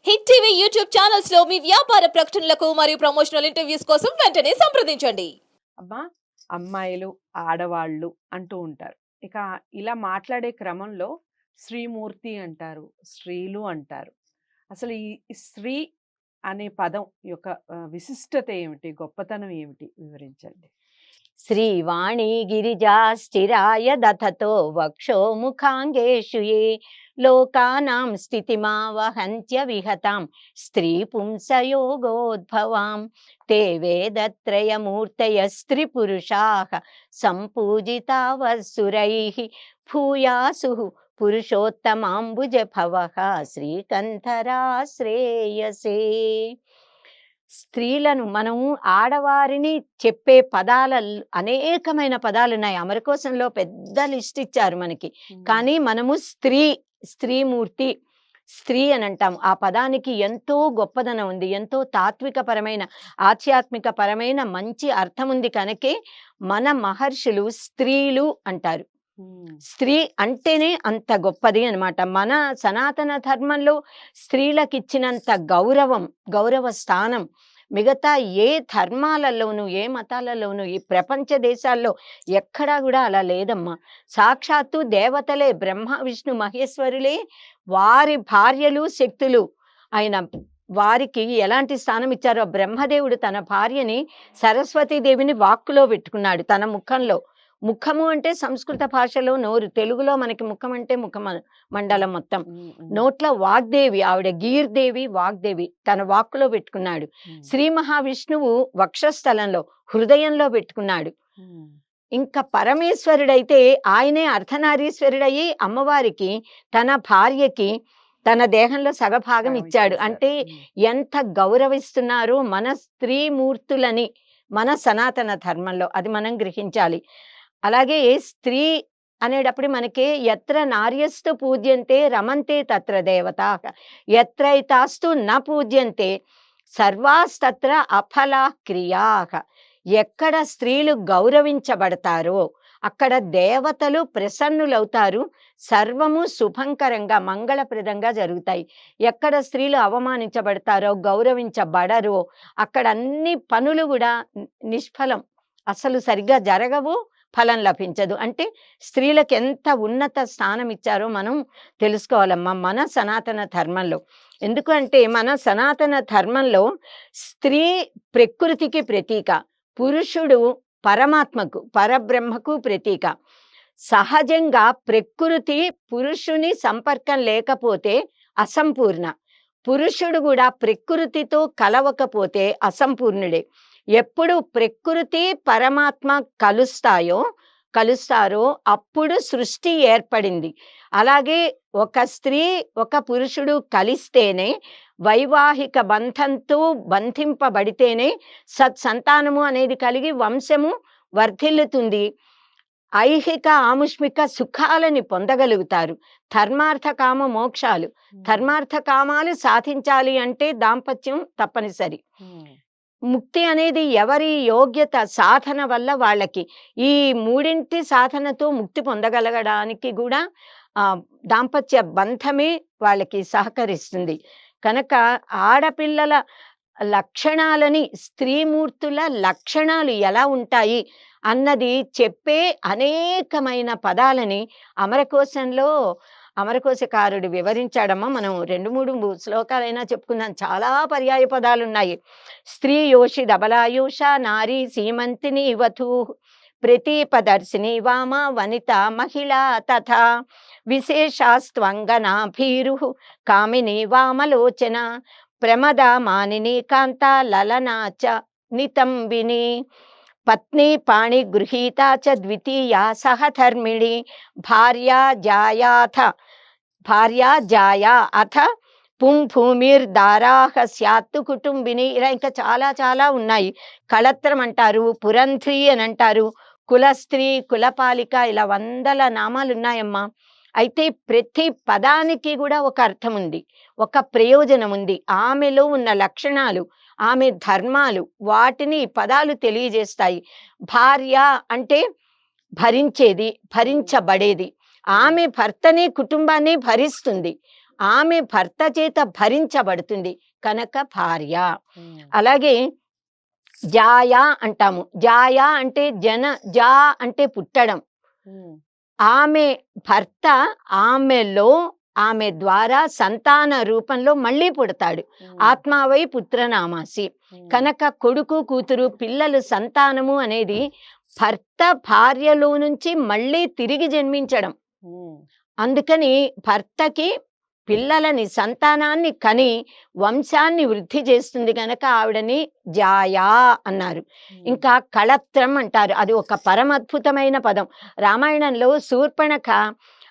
Hit TV YouTube channels లో మీ వ్యాపార ప్రకటనలకు మరియు ప్రమోషనల్ ఇంటర్వ్యూస్ కోసం వెంటనే సంప్రదించండి. అబ్బా! అమ్మాయిలు, ఆడవాళ్ళు అంటూ ఉంటారు. ఇక ఇలా మాట్లాడే క్రమంలో శ్రీమూర్తి అంటారు, స్త్రీలు అంటారు. అసలు ఈ స్త్రీ అనే పదం యొక్క విశిష్టత ఏమిటి? గొప్పతనం ఏమిటి? వివరించండి. శ్రీవాణీ గిరిజా స్థిరాయ దథతో వక్షో ముఖాంగేషు ఏ లోకానాం స్థితిమావహంత్య విహతాం స్త్రీ పుంసయోగోద్భవాం తే వేదత్రయమూర్తయ స్త్రీ పురుషాః సంపూజితా వసురైః భూయాసు పురుషోత్తమాంబుజ భవః శ్రీకంఠరా శ్రేయసే. స్త్రీలను మనము ఆడవారిని చెప్పే పదాల అనేకమైన పదాలు ఉన్నాయి. అమరకోశంలో పెద్ద లిస్ట్ ఇచ్చారు మనకి. కానీ మనము స్త్రీమూర్తి, స్త్రీ అని అంటాం. ఆ పదానికి ఎంతో గొప్పదనం ఉంది, ఎంతో తాత్విక పరమైన, ఆధ్యాత్మిక పరమైన మంచి అర్థం ఉంది. కనుకే మన మహర్షులు స్త్రీలు అంటారు. స్త్రీ అంటేనే అంత గొప్పది అనమాట. మన సనాతన ధర్మంలో స్త్రీలకిచ్చినంత గౌరవ స్థానం మిగతా ఏ ధర్మాలలోనూ, ఏ మతాలలోనూ, ఈ ప్రపంచ దేశాల్లో ఎక్కడా కూడా అలా లేదమ్మా. సాక్షాత్తు దేవతలే, బ్రహ్మ విష్ణు మహేశ్వరులే వారి భార్యలు, శక్తులు ఆయన వారికి ఎలాంటి స్థానం ఇచ్చారో, బ్రహ్మదేవుడు తన భార్యని సరస్వతీదేవిని వాక్కులో పెట్టుకున్నాడు, తన ముఖంలో. ముఖము అంటే సంస్కృత భాషలో నోరు, తెలుగులో మనకి ముఖం అంటే మండలం మొత్తం. నోట్ల వాగ్దేవి, ఆవిడ గీర్దేవి, వాగ్దేవి తన వాక్కులో పెట్టుకున్నాడు. శ్రీ మహావిష్ణువు వక్షస్థలంలో, హృదయంలో పెట్టుకున్నాడు. ఇంకా పరమేశ్వరుడైతే ఆయనే అర్ధనారీశ్వరుడయ్యి అమ్మవారికి, తన భార్యకి తన దేహంలో సగభాగం ఇచ్చాడు. అంటే ఎంత గౌరవిస్తున్నారో మన స్త్రీమూర్తులని మన సనాతన ధర్మంలో, అది మనం గ్రహించాలి. అలాగే స్త్రీ అనేటప్పుడు మనకి ఎత్ర నార్యస్తు పూజ్యంతే రమంతే తత్ర దేవతా, ఎత్రైతాస్తు న పూజ్యంతే సర్వాస్తత్ర అఫలా క్రియా. ఎక్కడ స్త్రీలు గౌరవించబడతారో అక్కడ దేవతలు ప్రసన్నులవుతారు, సర్వము శుభంకరంగా మంగళప్రదంగా జరుగుతాయి. ఎక్కడ స్త్రీలు అవమానించబడతారో, గౌరవించబడరో అక్కడ అన్ని పనులు కూడా నిష్ఫలం, అసలు సరిగ్గా జరగవు, ఫలం లభించదు. అంటే స్త్రీలకు ఎంత ఉన్నత స్థానం ఇచ్చారో మనం తెలుసుకోవాలమ్మా మన సనాతన ధర్మంలో. ఎందుకంటే మన సనాతన ధర్మంలో స్త్రీ ప్రకృతికి ప్రతీక, పురుషుడు పరమాత్మకు, పరబ్రహ్మకు ప్రతీక. సహజంగా ప్రకృతి పురుషుని సంపర్కం లేకపోతే అసంపూర్ణ, పురుషుడు కూడా ప్రకృతితో కలవకపోతే అసంపూర్ణుడే. ఎప్పుడు ప్రకృతి పరమాత్మ కలుస్తారో అప్పుడు సృష్టి ఏర్పడింది. అలాగే ఒక స్త్రీ ఒక పురుషుడు కలిస్తేనే, వైవాహిక బంధంతో బంధింపబడితేనే సత్సంతానము అనేది కలిగి వంశము వర్ధిల్లుతుంది, ఐహిక ఆముష్మిక సుఖాలని పొందగలుగుతారు. ధర్మార్థ కామ మోక్షాలు, ధర్మార్థ కామాలు సాధించాలి అంటే దాంపత్యం తప్పనిసరి. ముక్తి అనేది ఎవరి యోగ్యత, సాధన వల్ల వాళ్ళకి, ఈ మూడింటి సాధనతో ముక్తి పొందగలగడానికి కూడా దాంపత్య బంధమే వాళ్ళకి సహకరిస్తుంది. కనుక ఆడపిల్లల లక్షణాలని, స్త్రీమూర్తుల లక్షణాలు ఎలా ఉంటాయి అన్నది చెప్పే అనేకమైన పదాలని అమరకోశకారుడు వివరించాడమ్మా. మనం 2-3 శ్లోకాలైనా చెప్పుకుందాం. చాలా పర్యాయ పదాలు ఉన్నాయి. స్త్రీ యోషి దబలాయూష, నారీ సీమంతిని వధూ, ప్రతీపదర్శిని వామ వనిత మహిళ తథా విశేషాస్త్వంగనా భీరు కామిని వామలోచన ప్రమద మానిని కాంత లలనా చ నితంబిని పత్ని పాణి గృహీత చ ద్వితీయ సహధర్మిణి భార్యా జాయా అథ పుంభూమిర్దారాహ స్యాత్తు కుటుంబిని. ఇలా ఇంకా చాలా చాలా ఉన్నాయి. కళత్రం అంటారు, పురంధ్రి అని అంటారు, కులస్త్రీ, కులపాలిక, ఇలా వందల నామాలు ఉన్నాయమ్మా. అయితే ప్రతి పదానికి కూడా ఒక అర్థం ఉంది, ఒక ప్రయోజనం ఉంది. ఆమెలో ఉన్న లక్షణాలు, ఆమె ధర్మాలు, వాటిని పదాలు తెలియజేస్తాయి. భార్య అంటే భరించేది, భరించబడేది. ఆమె భర్తని, కుటుంబాన్ని భరిస్తుంది. ఆమె భర్త చేత భరించబడుతుంది కనుక భార్య. ఉమ్, అలాగే జాయా అంటాము. జాయా అంటే జా అంటే పుట్టడం. ఉమ్, ఆమె భర్త ఆమెలో ఆమె ద్వారా సంతాన రూపంలో మళ్ళీ పుడతాడు. ఉమ్, ఆత్మావై పుత్రనామాసి. ఉమ్, కనుక కొడుకు కూతురు పిల్లలు సంతానము అనేది భర్త భార్యలో నుంచి మళ్ళీ తిరిగి జన్మించడం. ఉమ్, అందుకని భర్తకి పిల్లలని సంతానాన్ని కని వంశాన్ని వృద్ధి చేస్తుంది కనుక ఆవిడని జాయా అన్నారు. ఉమ్, ఇంకా కళత్రం అంటారు. అది ఒక పరమద్భుతమైన పదం. రామాయణంలో శూర్పణఖ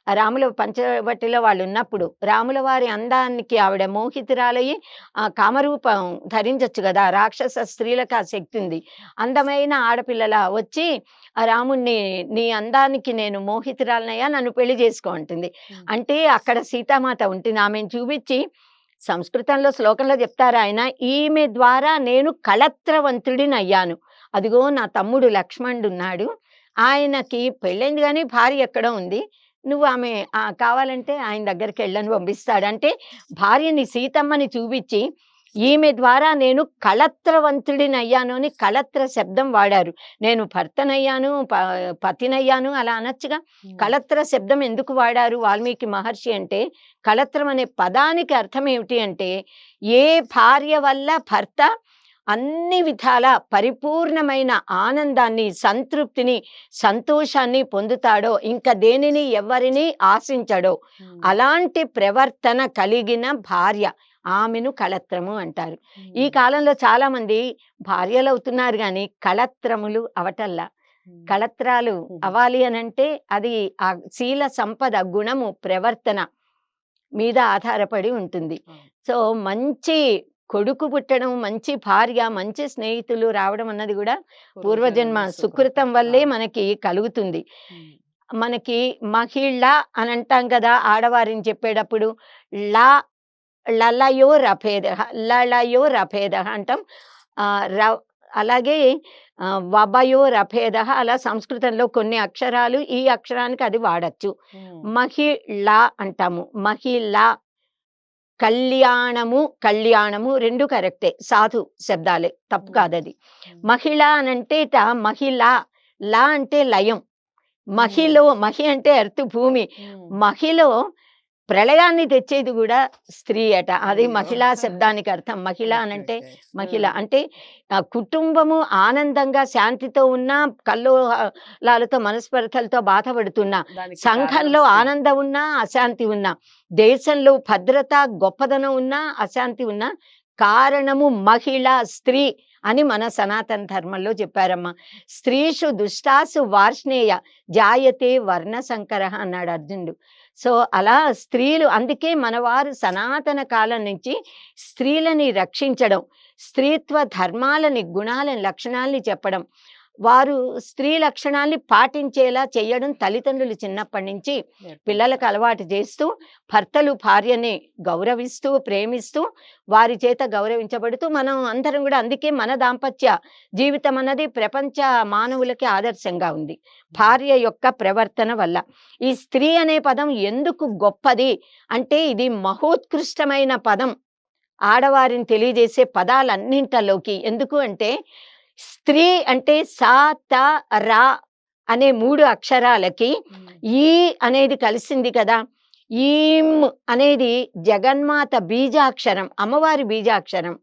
రాముల పంచవటిలో వాళ్ళు ఉన్నప్పుడు రాముల వారి అందానికి ఆవిడ మోహితురాలయ్యి కామరూపం ధరించచ్చు కదా. రాక్షస స్త్రీలకు ఆ శక్తి ఉంది. అందమైన ఆడపిల్లల వచ్చి ఆ రాముణ్ణి నీ అందానికి నేను మోహితురాలనయ్యా, నన్ను పెళ్లి చేసుకో అంటుంది. అంటే అక్కడ సీతామాత ఉంటుంది. ఆమెను చూపించి సంస్కృతంలో శ్లోకంలో చెప్తారు ఆయన, ఈమె ద్వారా నేను కళత్రవంతుడిని అయ్యాను. అదిగో నా తమ్ముడు లక్ష్మణుడు ఉన్నాడు, ఆయనకి పెళ్ళైంది కానీ భార్య ఎక్కడో ఉంది, నువ్వు ఆమె కావాలంటే ఆయన దగ్గరికి వెళ్ళని పంపిస్తాడు. అంటే భార్యని సీతమ్మని చూపించి ఈమె ద్వారా నేను కళత్రవంతుడిని అయ్యాను అని కళత్ర శబ్దం వాడారు. నేను భర్తనయ్యాను, పతినయ్యాను అలా అనొచ్చుగా. కళత్ర శబ్దం ఎందుకు వాడారు వాల్మీకి మహర్షి అంటే, కళత్రం అనే పదానికి అర్థం ఏమిటి అంటే, ఏ భార్య వల్ల భర్త అన్ని విధాల పరిపూర్ణమైన ఆనందాన్ని, సంతృప్తిని, సంతోషాన్ని పొందుతాడో, ఇంకా దేనిని ఎవరిని ఆశించడో అలాంటి ప్రవర్తన కలిగిన భార్య, ఆమెను కళత్రము అంటారు. ఈ కాలంలో చాలా మంది భార్యలు అవుతున్నారు కానీ కళత్రములు అవటల్లా. కళత్రాలు అవ్వాలి అనంటే అది ఆ శీల సంపద గుణము ప్రవర్తన మీద ఆధారపడి ఉంటుంది. సో మంచి కొడుకు పుట్టడం, మంచి భార్య, మంచి స్నేహితులు రావడం అన్నది కూడా పూర్వజన్మ సుకృతం వల్లే మనకి కలుగుతుంది. మనకి మహిళ అని అంటాం కదా ఆడవారిని చెప్పేటప్పుడు. లా లలయో రభేద, లలయో రభేద అంటాం. అలాగే వభయో రభేద, అలా సంస్కృతంలో కొన్ని అక్షరాలు ఈ అక్షరానికి అది వాడచ్చు. మహిళ అంటాము. మహిళ, కళ్యాణము, కళ్యాణము రెండు కరెక్టే, సాధు శబ్దాలే, తప్పు కాదది. మహిళ అనంటే మహిళ, లా అంటే లయం. మహి అంటే ఎర్త్ భూమి. మహిలో ప్రళయాన్ని తెచ్చేది కూడా స్త్రీ అట. అది మహిళా శబ్దానికి అర్థం. మహిళ అనంటే మహిళ అంటే కుటుంబము ఆనందంగా శాంతితో ఉన్నా, కల్లోలాలతో మనస్పర్ధలతో బాధపడుతున్నా, సంఘంలో ఆనందం ఉన్నా అశాంతి ఉన్నా, దేశంలో భద్రత గొప్పదనం ఉన్నా అశాంతి ఉన్నా కారణము మహిళ, స్త్రీ అని మన సనాతన ధర్మంలో చెప్పారమ్మా. స్త్రీషు దుష్టాసు వార్ష్ణేయ జాయతే వర్ణ సంకర అన్నాడు అర్జునుడు. సో అలా స్త్రీలు, అందుకే మనవారు సనాతన కాలం నుంచి స్త్రీలని రక్షించడం, స్త్రీత్వ ధర్మాలని, గుణాలని, లక్షణాలని చెప్పడం, వారు స్త్రీ లక్షణాల్ని పాటించేలా చేయడం తల్లిదండ్రులు చిన్నప్పటి నుంచి పిల్లలకు అలవాటు చేస్తూ, భర్తలు భార్యని గౌరవిస్తూ, ప్రేమిస్తూ, వారి చేత గౌరవించబడుతూ మనం అందరం కూడా, అందుకే మన దాంపత్య జీవితం అన్నది ప్రపంచ మానవులకి ఆదర్శంగా ఉంది భార్య యొక్క ప్రవర్తన వల్ల. ఈ స్త్రీ అనే పదం ఎందుకు గొప్పది అంటే, ఇది మహోత్కృష్టమైన పదం ఆడవారిని తెలియజేసే పదాలన్నింటిలోకి. ఎందుకు అంటే, స్త్రీ అంటే సా, త, రా అనే 3 అక్షరాలకి ఈ అనేది కలిసింది కదా. ఈం అనేది జగన్మాత బీజాక్షరం, అమ్మవారి బీజాక్షరం.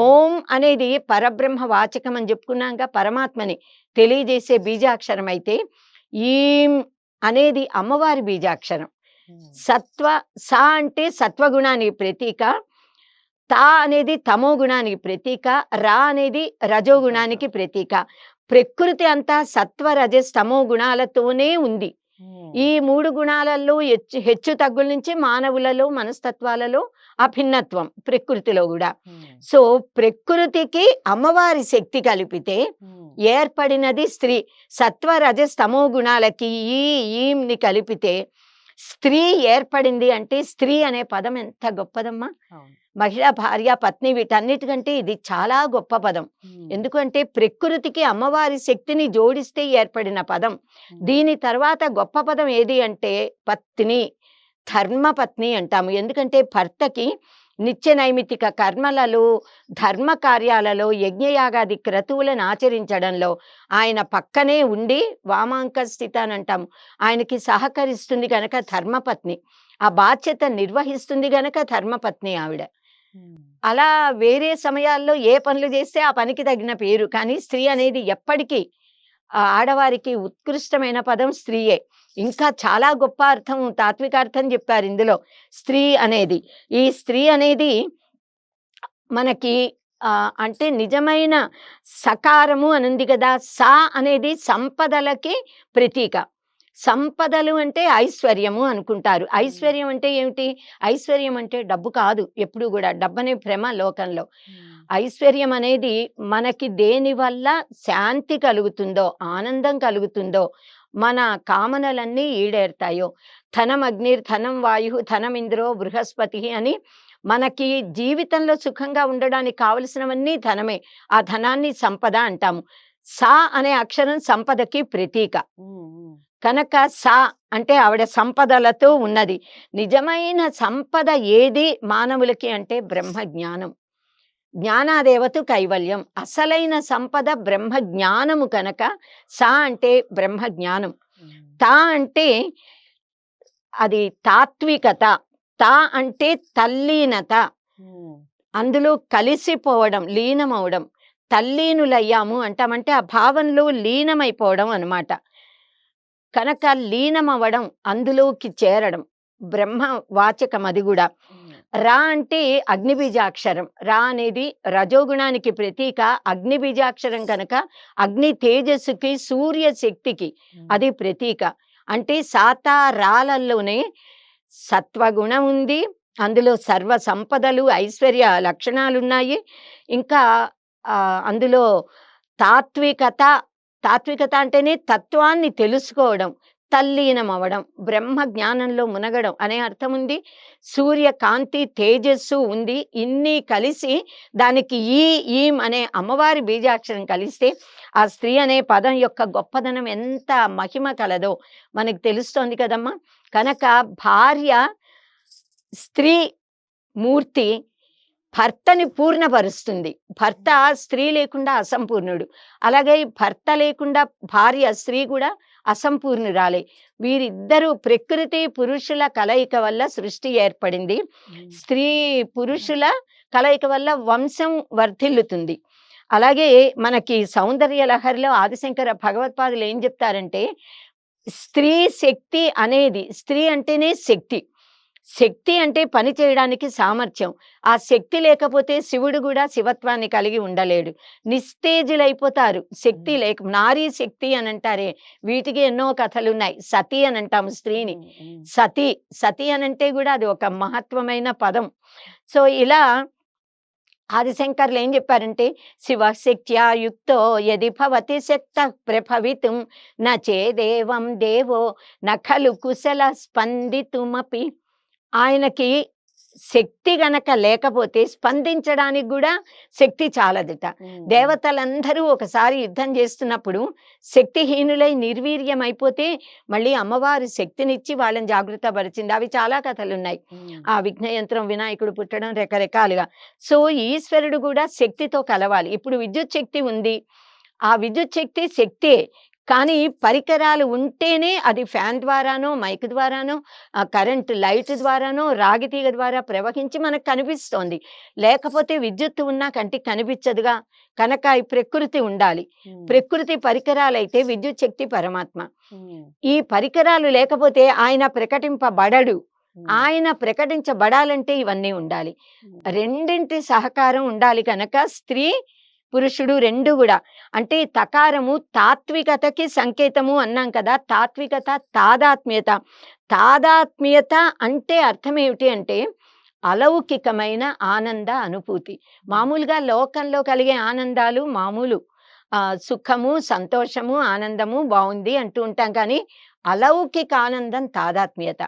ఓం అనేది పరబ్రహ్మ వాచకం అని చెప్పుకున్నాక పరమాత్మని తెలియజేసే బీజాక్షరం అయితే, ఈం అనేది అమ్మవారి బీజాక్షరం. సా అంటే సత్వగుణానికి ప్రతీక, తా అనేది తమో గుణానికి ప్రతీక, రా అనేది రజోగుణానికి ప్రతీక. ప్రకృతి అంతా సత్వ రజస్ తమో గుణాలతోనే ఉంది. ఈ 3 గుణాలలో హెచ్చు తగ్గుల నుంచి మానవులలో, మనస్తత్వాలలో అభిన్నత్వం ప్రకృతిలో కూడా. సో ప్రకృతికి అమ్మవారి శక్తి కలిపితే ఏర్పడినది స్త్రీ. సత్వ రజస్ తమో గుణాలకి ఈని కలిపితే స్త్రీ ఏర్పడింది. అంటే స్త్రీ అనే పదం ఎంత గొప్పదమ్మా. మహిళ, భార్య, పత్ని వీటన్నిటికంటే ఇది చాలా గొప్ప పదం. ఎందుకంటే ప్రకృతికి అమ్మవారి శక్తిని జోడిస్తే ఏర్పడిన పదం. దీని తర్వాత గొప్ప పదం ఏది అంటే పత్ని, ధర్మపత్ని అంటాము. ఎందుకంటే భర్తకి నిత్య నైమిత్తిక కర్మలలో, ధర్మ కార్యాలలో, యజ్ఞయాగాది క్రతువులను ఆచరించడంలో ఆయన పక్కనే ఉండి వామాంక స్థిత అని అంటాము. ఆయనకి సహకరిస్తుంది గనక ధర్మపత్ని. ఆ బాధ్యత నిర్వహిస్తుంది గనక ధర్మపత్ని ఆవిడ. అలా వేరే సమయాల్లో ఏ పనులు చేస్తే ఆ పనికి తగిన పేరు. కానీ స్త్రీ అనేది ఎప్పటికీ ఆడవారికి ఉత్కృష్టమైన పదం స్త్రీయే. ఇంకా చాలా గొప్ప అర్థం, తాత్వికార్థం చెప్పారు ఇందులో స్త్రీ అనేది. ఈ స్త్రీ అనేది మనకి అంటే నిజమైన సకారము అని ఉంది కదా. సా అనేది సంపదలకి ప్రతీక. సంపదలు అంటే ఐశ్వర్యము అనుకుంటారు. ఐశ్వర్యం అంటే ఏమిటి? ఐశ్వర్యం అంటే డబ్బు కాదు. ఎప్పుడు కూడా డబ్బనే భ్రమ లోకంలో. ఐశ్వర్యం అనేది మనకి దేని వల్ల శాంతి కలుగుతుందో, ఆనందం కలుగుతుందో, మన కామనలన్నీ ఈడేరుతాయో. ధనం అగ్నిర్ ధనం వాయు ధనమింద్రో బృహస్పతి అని మనకి జీవితంలో సుఖంగా ఉండడానికి కావలసినవన్నీ ధనమే. ఆ ధనాన్ని సంపద అంటాము. సా అనే అక్షరం సంపదకి ప్రతీక కనుక సా అంటే ఆవిడ సంపదలతో ఉన్నది. నిజమైన సంపద ఏది మానవులకి అంటే బ్రహ్మ జ్ఞానం. జ్ఞానాదేవతు కైవల్యం. అసలైన సంపద బ్రహ్మ జ్ఞానము కనుక సా అంటే బ్రహ్మ జ్ఞానం. తా అంటే అది తాత్వికత. తా అంటే తల్లీనత, అందులో కలిసిపోవడం, లీనమవడం. తల్లీనులయ్యాము అంటామంటే ఆ భావంలో లీనమైపోవడం అన్నమాట. కనుక లీనమవ్వడం, అందులోకి చేరడం, బ్రహ్మ వాచకం అది కూడా. రా అంటే అగ్నిబీజాక్షరం. రా అనేది రజోగుణానికి ప్రతీక. అగ్నిబీజాక్షరం కనుక అగ్ని తేజస్సుకి, సూర్య శక్తికి అది ప్రతీక. అంటే సాతా రాలల్లోనే సత్వగుణం ఉంది, అందులో సర్వ సంపదలు ఐశ్వర్య లక్షణాలున్నాయి. ఇంకా అందులో తాత్వికత. తాత్వికత అంటేనే తత్వాన్ని తెలుసుకోవడం, తల్లీనం అవ్వడం, బ్రహ్మ జ్ఞానంలో మునగడం అనే అర్థం ఉంది. సూర్యకాంతి తేజస్సు ఉంది. ఇన్ని కలిసి దానికి ఈం అనే అమ్మవారి బీజాక్షరం కలిస్తే ఆ స్త్రీ అనే పదం యొక్క గొప్పదనం ఎంత మహిమ కలదో మనకు తెలుస్తోంది కదమ్మా. కనుక భార్య స్త్రీ మూర్తి భర్తని పూర్ణపరుస్తుంది. భర్త స్త్రీ లేకుండా అసంపూర్ణుడు. అలాగే భర్త లేకుండా భార్య స్త్రీ కూడా అసంపూర్ణురాలే. వీరిద్దరూ ప్రకృతి పురుషుల కలయిక వల్ల సృష్టి ఏర్పడింది. స్త్రీ పురుషుల కలయిక వల్ల వంశం వర్ధిల్లుతుంది. అలాగే మనకి సౌందర్య లహరిలో ఆదిశంకర భగవత్పాదులు ఏం చెప్తారంటే, స్త్రీ శక్తి అనేది, స్త్రీ అంటేనే శక్తి. శక్తి అంటే పని చేయడానికి సామర్థ్యం. ఆ శక్తి లేకపోతే శివుడు కూడా శివత్వాన్ని కలిగి ఉండలేడు. నిస్తేజులైపోతారు శక్తి లేక. నారీ శక్తి అని అంటారే, వీటికి ఎన్నో కథలున్నాయి. సతి అని అంటాము స్త్రీని. సతి సతి అనంటే కూడా అది ఒక మహత్వమైన పదం. సో ఇలా ఆదిశంకర్లు ఏం చెప్పారంటే, శివశక్త్యా యుక్తో యది భవతి శక్త ప్రభవితుం నచేదేవం దేవో నఖలు కుశల స్పందితుమపి. ఆయనకి శక్తి గనక లేకపోతే స్పందించడానికి కూడా శక్తి చాలదుట. దేవతలందరూ ఒకసారి యుద్ధం చేస్తున్నప్పుడు శక్తిహీనులై నిర్వీర్యం అయిపోతే మళ్ళీ అమ్మవారి శక్తినిచ్చి వాళ్ళని జాగృత పరిచింది. అవి చాలా కథలున్నాయి. ఆ విఘ్నయంత్రం, వినాయకుడు పుట్టడం, రకరకాలుగా. సో ఈశ్వరుడు కూడా శక్తితో కలవాలి. ఇప్పుడు విద్యుత్ శక్తి ఉంది, ఆ విద్యుత్ శక్తి శక్తే. కానీ పరికరాలు ఉంటేనే అది ఫ్యాన్ ద్వారానో, మైక్ ద్వారానో, కరెంటు లైట్ ద్వారానో, రాగితీగ ద్వారా ప్రవహించి మనకు కనిపిస్తోంది. లేకపోతే విద్యుత్తు ఉన్నా కంటికి కనిపించదుగా. కనుక ఈ ప్రకృతి ఉండాలి. ప్రకృతి పరికరాలైతే విద్యుత్ శక్తి పరమాత్మ. ఈ పరికరాలు లేకపోతే ఆయన ప్రకటింపబడడు. ఆయన ప్రకటించబడాలంటే ఇవన్నీ ఉండాలి. రెండింటి సహకారం ఉండాలి. కనుక స్త్రీ పురుషుడు రెండు కూడా. అంటే తకారము తాత్వికతకి సంకేతము అన్నాం కదా. తాత్వికత తాదాత్మ్యత. తాదాత్మ్యత అంటే అర్థం ఏమిటి అంటే అలౌకికమైన ఆనంద అనుభూతి. మామూలుగా లోకంలో కలిగే ఆనందాలు మామూలు, సుఖము, సంతోషము, ఆనందము బాగుంది అంటూ ఉంటాం. కానీ అలౌకిక ఆనందం తాదాత్మ్యత.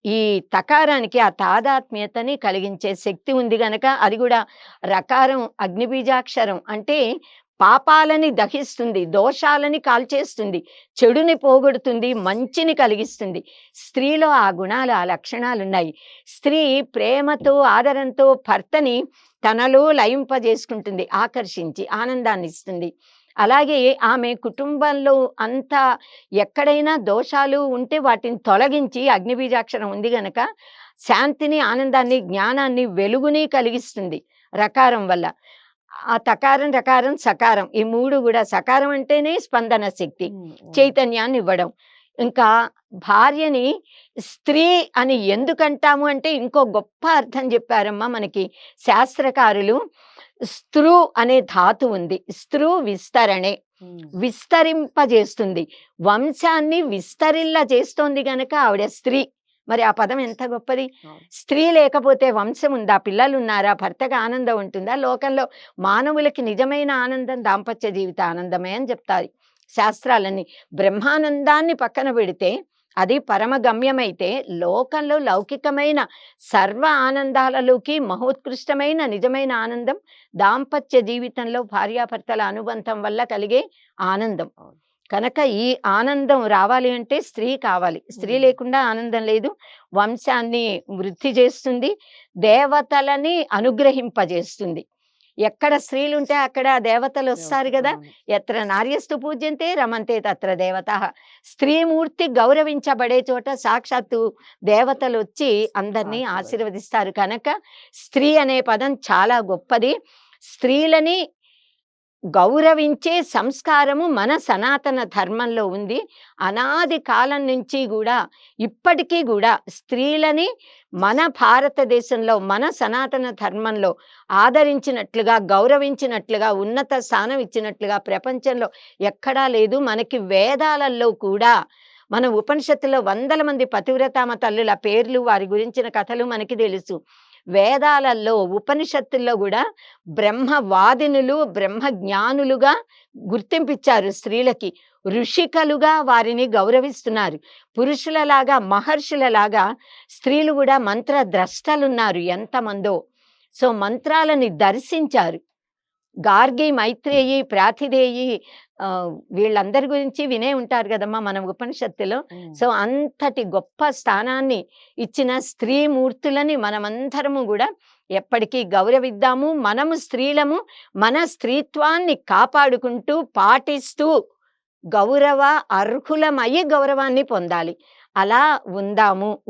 ఈ తకారానికి ఆ తాదాత్మ్యతని కలిగించే శక్తి ఉంది గనక అది కూడా రకారం అగ్నిబీజాక్షరం. అంటే పాపాలని దహిస్తుంది, దోషాలని కాల్చేస్తుంది, చెడుని పోగొడుతుంది, మంచిని కలిగిస్తుంది. స్త్రీలో ఆ గుణాలు, ఆ లక్షణాలున్నాయి. స్త్రీ ప్రేమతో, ఆదరంతో భర్తని తనలో లయింపజేసుకుంటుంది, ఆకర్షించి ఆనందాన్ని ఇస్తుంది. అలాగే ఆమె కుటుంబంలో అంతా ఎక్కడైనా దోషాలు ఉంటే వాటిని తొలగించి, అగ్నిబీజాక్షరం ఉంది గనక శాంతిని, ఆనందాన్ని, జ్ఞానాన్ని, వెలుగుని కలిగిస్తుంది రకారం వల్ల. ఆ తకారం, రకారం, సకారం ఈ 3 కూడా, సకారం అంటేనే స్పందన శక్తి, చైతన్యాన్ని ఇవ్వడం. ఇంకా భార్యని స్త్రీ అని ఎందుకంటాము అంటే ఇంకో గొప్ప అర్థం చెప్పారమ్మా మనకి శాస్త్రకారులు. స్త్రు అనే ధాతు ఉంది. స్త్రు విస్తరణే, విస్తరింపజేస్తుంది, వంశాన్ని విస్తరిల్ల చేస్తోంది గనక ఆవిడ స్త్రీ. మరి ఆ పదం ఎంత గొప్పది. స్త్రీ లేకపోతే వంశం ఉందా, పిల్లలు ఉన్నారా, భర్తగా ఆనందం ఉంటుందా? లోకంలో మానవులకి నిజమైన ఆనందం దాంపత్య జీవిత ఆనందమే అని చెప్తారు శాస్త్రాలన్నీ. బ్రహ్మానందాన్ని పక్కన పెడితే అది పరమగమ్యమైతే, లోకంలో లౌకికమైన సర్వ ఆనందాలలోకి మహోత్కృష్టమైన నిజమైన ఆనందం దాంపత్య జీవితంలో భార్యాభర్తల అనుబంధం వల్ల కలిగే ఆనందం. కనుక ఈ ఆనందం రావాలి అంటే స్త్రీ కావాలి. స్త్రీ లేకుండా ఆనందం లేదు. వంశాన్ని వృద్ధి చేస్తుంది, దేవతలని అనుగ్రహింపజేస్తుంది. ఎక్కడ స్త్రీలుంటే అక్కడ దేవతలు వస్తారు కదా. ఎత్ర నార్యస్తు పూజ్యంతే రమంతే తత్ర దేవతః. స్త్రీమూర్తి గౌరవించబడే చోట సాక్షాత్తు దేవతలు వచ్చి అందరినీ ఆశీర్వదిస్తారు. కనుక స్త్రీ అనే పదం చాలా గొప్పది. స్త్రీలని గౌరవించే సంస్కారము మన సనాతన ధర్మంలో ఉంది. అనాది కాలం నుంచి కూడా ఇప్పటికీ కూడా స్త్రీలని మన భారతదేశంలో, మన సనాతన ధర్మంలో ఆదరించినట్లుగా, గౌరవించినట్లుగా, ఉన్నత స్థానం ఇచ్చినట్లుగా ప్రపంచంలో ఎక్కడా లేదు. మనకి వేదాలలో కూడా, మన ఉపనిషత్తులో వందల మంది పతివ్రతామ తల్లుల పేర్లు, వారి గురించిన కథలు మనకి తెలుసు. వేదాలలో, ఉపనిషత్తుల్లో కూడా బ్రహ్మవాదినులు, బ్రహ్మ జ్ఞానులుగా గుర్తింపిచ్చారు స్త్రీలకి. ఋషికలుగా వారిని గౌరవిస్తున్నారు. పురుషులలాగా, మహర్షులలాగా స్త్రీలు కూడా మంత్రద్రష్టలున్నారు ఎంతమందో. సో మంత్రాలని దర్శించారు. గార్గి, మైత్రేయి, ప్రాతిదేయి, వీళ్ళందరి గురించి వినే ఉంటారు కదమ్మా మన ఉపనిషత్తులో. సో అంతటి గొప్ప స్థానాన్ని ఇచ్చిన స్త్రీమూర్తులని మనమందరము కూడా ఎప్పటికీ గౌరవిద్దాము. మనము స్త్రీలము, మన స్త్రీత్వాన్ని కాపాడుకుంటూ, పాటిస్తూ గౌరవ అర్హులమయ్యి గౌరవాన్ని పొందాలి. అలా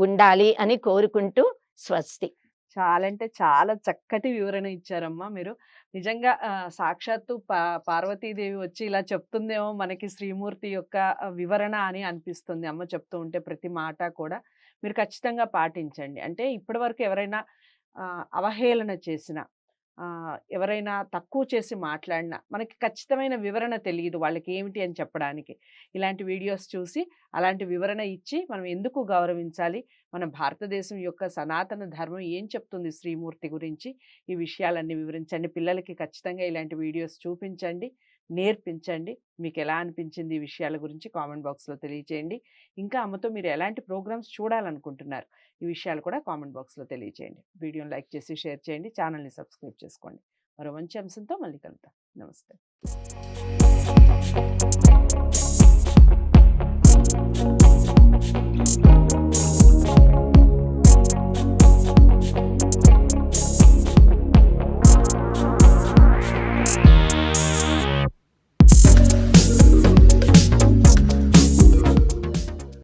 ఉండాలి అని కోరుకుంటూ స్వస్తి. చాలా అంటే చాలా చక్కటి వివరణ ఇచ్చారమ్మా మీరు. నిజంగా సాక్షాత్తు పార్వతీదేవి వచ్చి ఇలా చెప్తుందేమో మనకి శ్రీమూర్తి యొక్క వివరణ అని అనిపిస్తుంది అమ్మ చెప్తూ ఉంటే. ప్రతి మాట కూడా మీరు ఖచ్చితంగా పాటించండి. అంటే ఇప్పటివరకు ఎవరైనా అవహేళన చేసిన, ఎవరైనా తక్కువ చేసి మాట్లాడినా మనకి ఖచ్చితమైన వివరణ తెలియదు వాళ్ళకి ఏమిటి అని చెప్పడానికి. ఇలాంటి వీడియోస్ చూసి అలాంటి వివరణ ఇచ్చి మనం ఎందుకు గౌరవించాలి, మన భారతదేశం యొక్క సనాతన ధర్మం ఏం చెప్తుంది శ్రీమూర్తి గురించి, ఈ విషయాలన్నీ వివరించండి. పిల్లలకి ఖచ్చితంగా ఇలాంటి వీడియోస్ చూపించండి, నేర్పించండి. మీకు ఎలా అనిపించింది ఈ విషయాల గురించి కామెంట్ బాక్స్లో తెలియచేయండి. ఇంకా అమ్మతో మీరు ఎలాంటి ప్రోగ్రామ్స్ చూడాలనుకుంటున్నారు ఈ విషయాలు కూడా కామెంట్ బాక్స్లో తెలియచేయండి. వీడియోని లైక్ చేసి షేర్ చేయండి, ఛానల్ని సబ్స్క్రైబ్ చేసుకోండి. మరో మంచి అంశంతో మళ్ళీ కలుద్దాం. నమస్తే.